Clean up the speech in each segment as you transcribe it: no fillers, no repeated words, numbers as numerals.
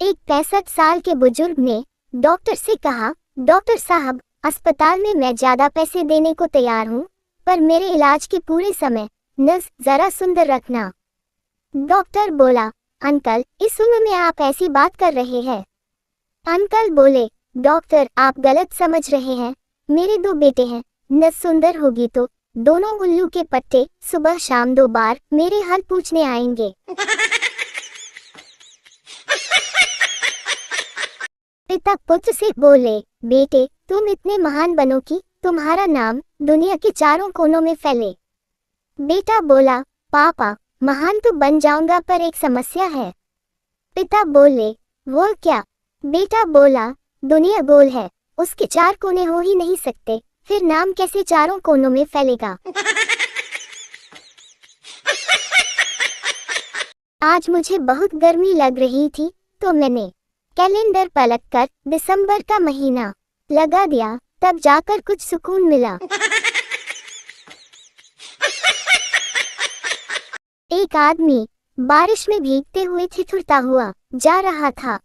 एक 65 साल के बुजुर्ग ने डॉक्टर से कहा, डॉक्टर साहब, अस्पताल में मैं ज्यादा पैसे देने को तैयार हूँ, पर मेरे इलाज के पूरे समय नस जरा सुंदर रखना। डॉक्टर बोला, अंकल, इस उम्र में आप ऐसी बात कर रहे हैं। अंकल बोले, डॉक्टर, आप गलत समझ रहे हैं। मेरे 2 बेटे हैं, नस सुंदर होगी तो दोनों उल्लू के पट्टे सुबह शाम 2 बार मेरे हाल पूछने आएंगे। पिता पुत्र से बोले, बेटे, तुम इतने महान बनो कि तुम्हारा नाम दुनिया के चारों कोनों में फैले। बेटा बोला, पापा, महान तो बन जाऊंगा, पर एक समस्या है। पिता बोले, वो क्या? बेटा बोला, दुनिया गोल है, उसके 4 कोने हो ही नहीं सकते, फिर नाम कैसे चारों कोनों में फैलेगा? आज मुझे बहुत गर्मी लग रही थी, तो मैंने कैलेंडर पलटकर दिसंबर का महीना लगा दिया, तब जाकर कुछ सुकून मिला। एक आदमी बारिश में भीगते हुए ठिठुरता हुआ जा रहा था।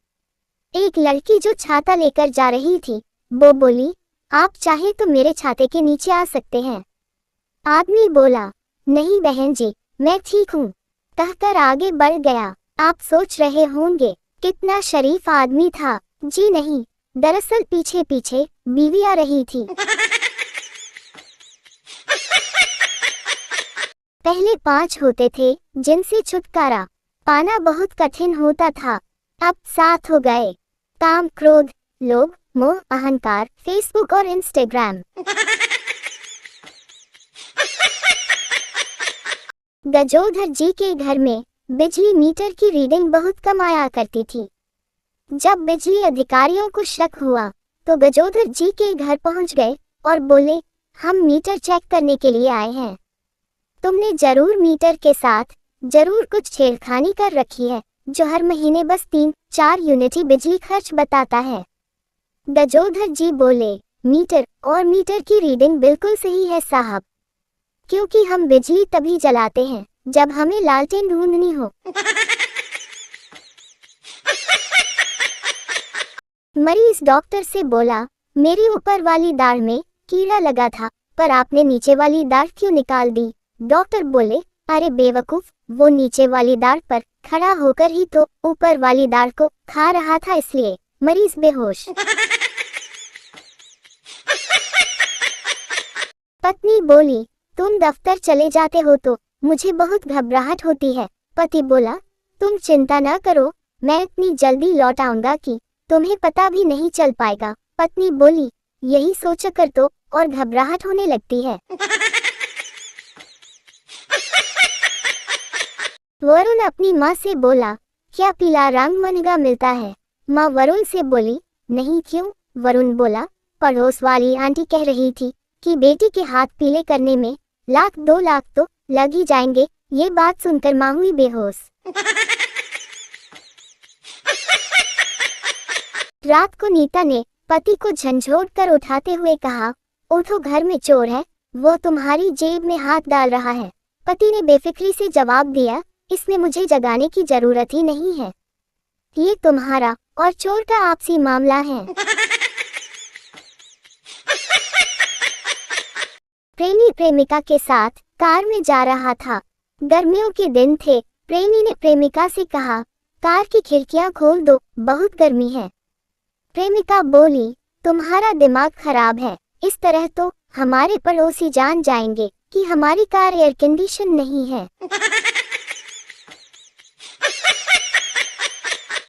एक लड़की जो छाता लेकर जा रही थी, वो बोली, आप चाहे तो मेरे छाते के नीचे आ सकते हैं। आदमी बोला, नहीं बहन जी, मैं ठीक हूँ, कहकर आगे बढ़ गया। आप सोच रहे होंगे, कितना शरीफ आदमी था। जी नहीं, दरअसल पीछे पीछे बीवी आ रही थी। पहले 5 होते थे जिनसे छुटकारा पाना बहुत कठिन होता था, अब 7 हो गए। काम, क्रोध, लोभ, मोह, अहंकार, फेसबुक और इंस्टाग्राम। गजोधर जी के घर में बिजली मीटर की रीडिंग बहुत कम आया करती थी। जब बिजली अधिकारियों को शक हुआ तो गजोधर जी के घर पहुंच गए और बोले, हम मीटर चेक करने के लिए आए हैं। तुमने जरूर मीटर के साथ जरूर कुछ छेड़खानी कर रखी है, जो हर महीने बस 3-4 यूनिट ही बिजली खर्च बताता है। गजोधर जी बोले, मीटर की रीडिंग बिल्कुल सही है साहब, क्योंकि हम बिजली तभी जलाते हैं जब हमें लालटेन ढूंढनी हो। मरीज डॉक्टर से बोला, मेरी ऊपर वाली दाढ़ में कीड़ा लगा था, पर आपने नीचे वाली दाढ़ क्यों निकाल दी? डॉक्टर बोले, अरे बेवकूफ, वो नीचे वाली दाढ़ पर खड़ा होकर ही तो ऊपर वाली दाढ़ को खा रहा था, इसलिए। मरीज बेहोश। पत्नी बोली, तुम दफ्तर चले जाते हो तो मुझे बहुत घबराहट होती है। पति बोला, तुम चिंता ना करो, मैं इतनी जल्दी लौट आऊंगा कि तुम्हें पता भी नहीं चल पाएगा। पत्नी बोली, यही सोचकर तो और घबराहट होने लगती है। वरुण अपनी माँ से बोला, क्या पीला रंग महंगा मिलता है? माँ वरुण से बोली, नहीं, क्यों? वरुण बोला, पड़ोस वाली आंटी कह रही थी कि बेटी के हाथ पीले करने में 1-2 लाख तो लग ही जाएंगे। ये बात सुनकर माँ हुई बेहोश। रात को नीता ने पति को झंझोड़ कर उठाते हुए कहा, उठो, घर में चोर है, वो तुम्हारी जेब में हाथ डाल रहा है। पति ने बेफिक्री से जवाब दिया, इसमें मुझे जगाने की जरूरत ही नहीं है, ये तुम्हारा और चोर का आपसी मामला है। प्रेमी प्रेमिका के साथ कार में जा रहा था। गर्मियों के दिन थे। प्रेमी ने प्रेमिका से कहा, कार की खिड़कियां खोल दो, बहुत गर्मी है। प्रेमिका बोली, तुम्हारा दिमाग खराब है, इस तरह तो हमारे पड़ोसी जान जाएंगे कि हमारी कार एयर कंडीशन नहीं है।